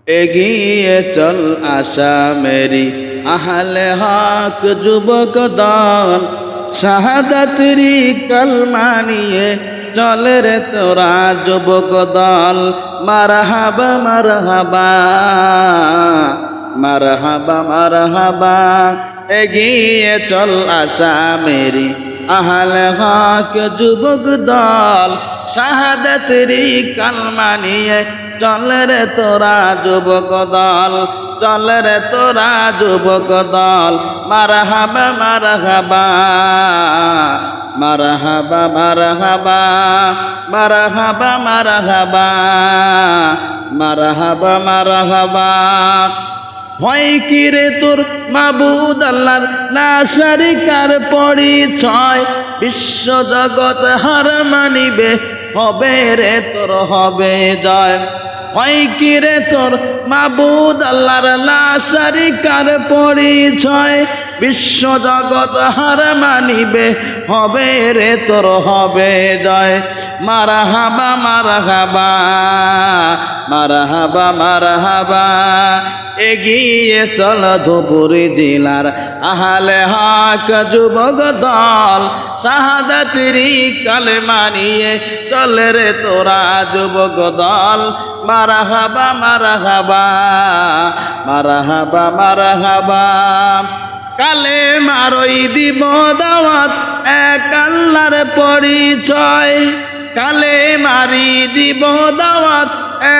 এগিয়ে চল আশা মেরি আহলে হক যুবক দল, শাহাদাতেরি কালমা নিয়ে চল রে তোরা যুবক দল। মারহাবা মারহাবা মারহাবা মারহাবা, এগিয়ে চল আশা মেরি আহলে হক যুবক দল, শাহাদাতেরি কালমা নিয়ে চল রে তোরা যুবক দল, চল রে তোরা যুবক দল। মারহাবা মারহাবা মারহাবা মারহাবা মারহাবা মারহাবা মারহাবা মারহাবা। হয় কি রে তোর মাবুদ আল্লাহর না শারিকার পরিচয়, বিশ্ব জগৎ হার মানিবে হবে রে তোর হবে জয়। হয় কি রে তোর মাবুদ আল্লাহর লা শারিকার পরিচয়, বিশ্ব জগৎ হার মানিবে হবে রে তোর হবে জয়। মারহাবা মারহাবা মারহাবা মারহাবা, এগিয়ে চল ধুপুরি জেলার আহলে হক যুবক দল, শাহাদাতেরি কালেমা নিয়ে চল রে তোরা যুবক দল। মারহাবা মারহাবা মারহাবা মারহাবা, কালেমারই দিব দাওয়াত এক আল্লাহর পরিচয়, কালেমারি দিব দাওয়াত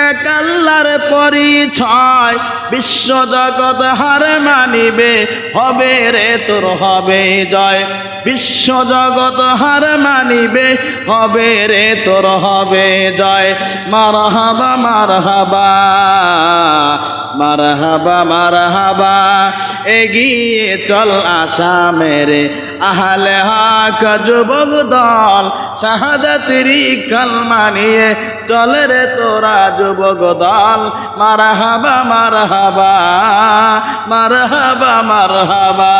এক আল্লাহর পরিচয়, বিশ্ব জগৎ হার মানিবে হবে রে তোর হবে জয়। বিশ্ব জগৎ হার মানিবে হবে রে তোর হবে জয়। মারহাবা মারহাবা মারহাবা মারহাবা, এগিয়ে চল আশা মেরে আহলে হক যুবক দল, শাহাদাতেরি কালমা নিয়ে চল রে তোরা যুবক দল। মারহাবা মারহাবা মারহাবা মারহাবা।